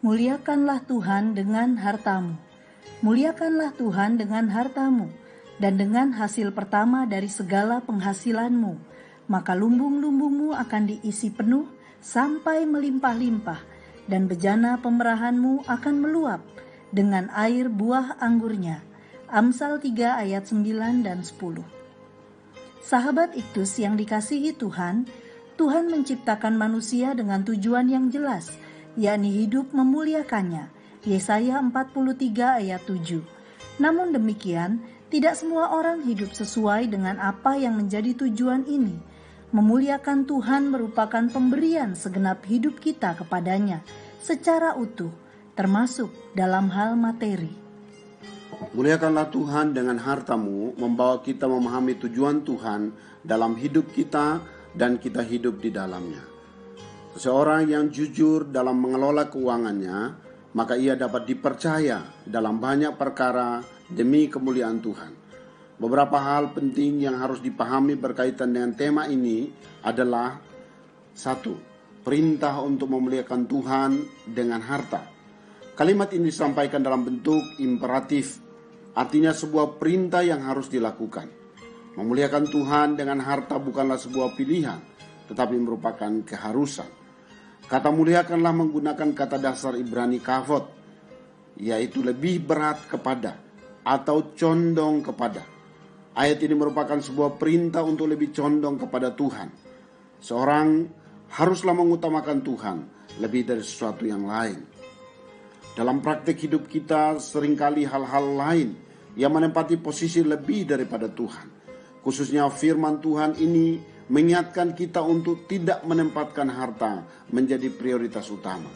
Muliakanlah Tuhan dengan hartamu. Muliakanlah Tuhan dengan hartamu, dan dengan hasil pertama dari segala penghasilanmu. Maka lumbung-lumbungmu akan diisi penuh sampai melimpah-limpah, dan bejana pemerahanmu akan meluap dengan air buah anggurnya. Amsal 3 ayat 9 dan 10. Sahabat Iktus yang dikasihi Tuhan, Tuhan menciptakan manusia dengan tujuan yang jelas, yakni hidup memuliakannya. Yesaya 43 ayat 7. Namun demikian, tidak semua orang hidup sesuai dengan apa yang menjadi tujuan ini. Memuliakan Tuhan merupakan pemberian segenap hidup kita kepadanya secara utuh, termasuk dalam hal materi. Muliakanlah Tuhan dengan hartamu membawa kita memahami tujuan Tuhan dalam hidup kita dan kita hidup di dalamnya. Seseorang yang jujur dalam mengelola keuangannya, maka ia dapat dipercaya dalam banyak perkara demi kemuliaan Tuhan. Beberapa hal penting yang harus dipahami berkaitan dengan tema ini adalah: 1. Perintah untuk memuliakan Tuhan dengan harta. Kalimat ini disampaikan dalam bentuk imperatif, artinya sebuah perintah yang harus dilakukan. Memuliakan Tuhan dengan harta bukanlah sebuah pilihan, tetapi merupakan keharusan. Kata muliakanlah menggunakan kata dasar Ibrani kavod, yaitu lebih berat kepada atau condong kepada. Ayat ini merupakan sebuah perintah untuk lebih condong kepada Tuhan. Seorang haruslah mengutamakan Tuhan lebih dari sesuatu yang lain. Dalam praktik hidup kita seringkali hal-hal lain yang menempati posisi lebih daripada Tuhan. Khususnya firman Tuhan ini mengingatkan kita untuk tidak menempatkan harta menjadi prioritas utama.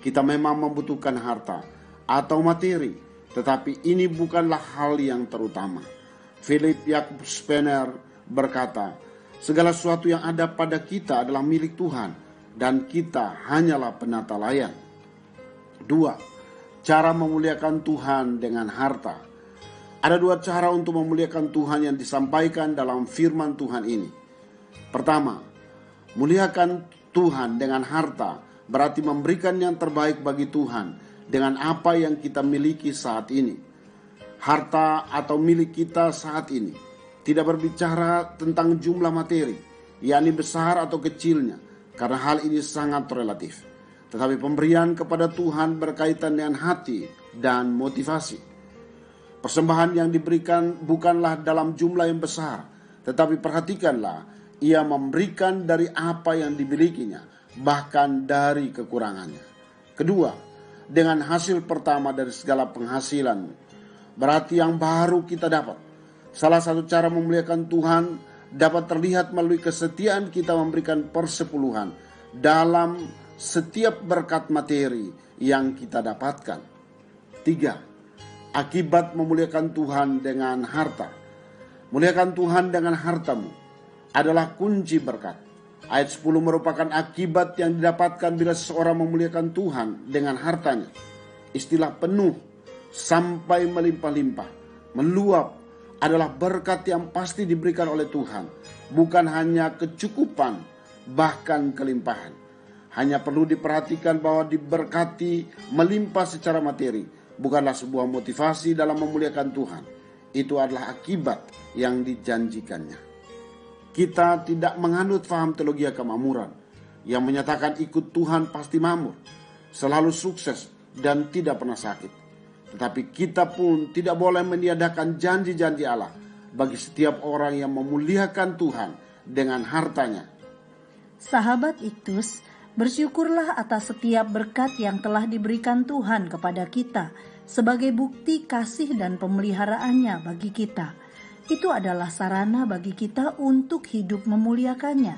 Kita memang membutuhkan harta atau materi, tetapi ini bukanlah hal yang terutama. Philip Jacob Spener berkata, segala sesuatu yang ada pada kita adalah milik Tuhan dan kita hanyalah penata layan. 2. Cara memuliakan Tuhan dengan harta. Ada 2 cara untuk memuliakan Tuhan yang disampaikan dalam firman Tuhan ini. Pertama, muliakan Tuhan dengan harta berarti memberikan yang terbaik bagi Tuhan dengan apa yang kita miliki saat ini. Harta atau milik kita saat ini tidak berbicara tentang jumlah materi, yakni besar atau kecilnya, karena hal ini sangat relatif. Tetapi pemberian kepada Tuhan berkaitan dengan hati dan motivasi. Persembahan yang diberikan bukanlah dalam jumlah yang besar, tetapi perhatikanlah, ia memberikan dari apa yang dimilikinya, bahkan dari kekurangannya. Kedua, dengan hasil pertama dari segala penghasilan, berarti yang baru kita dapat. Salah satu cara memuliakan Tuhan dapat terlihat melalui kesetiaan kita memberikan persepuluhan dalam setiap berkat materi yang kita dapatkan. 3. Akibat memuliakan Tuhan dengan harta. Muliakan Tuhan dengan hartamu adalah kunci berkat. Ayat 10 merupakan akibat yang didapatkan bila seseorang memuliakan Tuhan dengan hartanya. Istilah penuh, sampai melimpah-limpah, meluap adalah berkat yang pasti diberikan oleh Tuhan. Bukan hanya kecukupan, bahkan kelimpahan. Hanya perlu diperhatikan bahwa diberkati melimpah secara materi bukanlah sebuah motivasi dalam memuliakan Tuhan. Itu adalah akibat yang dijanjikannya. Kita tidak menganut faham teologi kemakmuran yang menyatakan ikut Tuhan pasti makmur, selalu sukses dan tidak pernah sakit. Tetapi kita pun tidak boleh meniadakan janji-janji Allah bagi setiap orang yang memuliakan Tuhan dengan hartanya. Sahabat Iktus, bersyukurlah atas setiap berkat yang telah diberikan Tuhan kepada kita sebagai bukti kasih dan pemeliharaannya bagi kita. Itu adalah sarana bagi kita untuk hidup memuliakannya.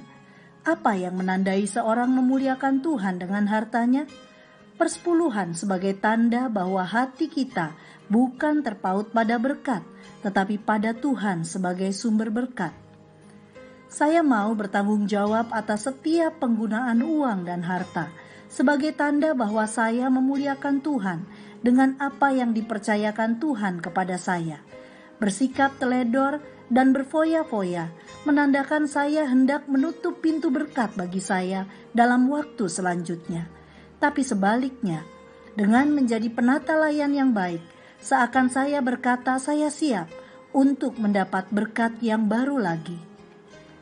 Apa yang menandai seorang memuliakan Tuhan dengan hartanya? Persepuluhan sebagai tanda bahwa hati kita bukan terpaut pada berkat, tetapi pada Tuhan sebagai sumber berkat. Saya mau bertanggung jawab atas setiap penggunaan uang dan harta sebagai tanda bahwa saya memuliakan Tuhan dengan apa yang dipercayakan Tuhan kepada saya. Bersikap teledor dan berfoya-foya menandakan saya hendak menutup pintu berkat bagi saya dalam waktu selanjutnya. Tapi sebaliknya, dengan menjadi penata layan yang baik, seakan saya berkata saya siap untuk mendapat berkat yang baru lagi.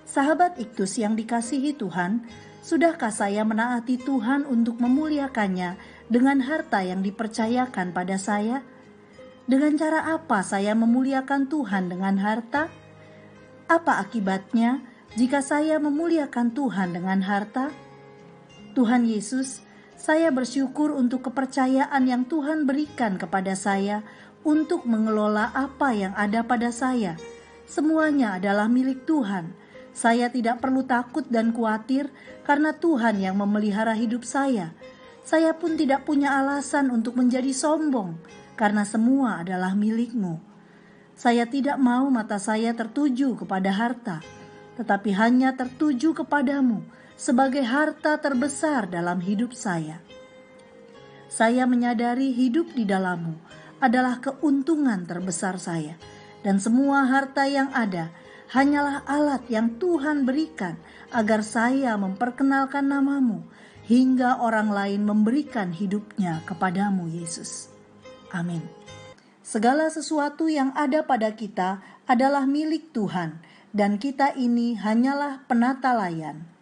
Sahabat Iktus yang dikasihi Tuhan, sudahkah saya menaati Tuhan untuk memuliakannya dengan harta yang dipercayakan pada saya? Dengan cara apa saya memuliakan Tuhan dengan harta? Apa akibatnya jika saya memuliakan Tuhan dengan harta? Tuhan Yesus, saya bersyukur untuk kepercayaan yang Tuhan berikan kepada saya untuk mengelola apa yang ada pada saya. Semuanya adalah milik Tuhan. Saya tidak perlu takut dan khawatir karena Tuhan yang memelihara hidup saya. Saya pun tidak punya alasan untuk menjadi sombong karena semua adalah milik-Mu. Saya tidak mau mata saya tertuju kepada harta, tetapi hanya tertuju kepadamu sebagai harta terbesar dalam hidup saya. Saya menyadari hidup di dalam-Mu adalah keuntungan terbesar saya, dan semua harta yang ada hanyalah alat yang Tuhan berikan agar saya memperkenalkan nama-Mu hingga orang lain memberikan hidupnya kepadamu, Yesus. Amin. Segala sesuatu yang ada pada kita adalah milik Tuhan, dan kita ini hanyalah penata layan.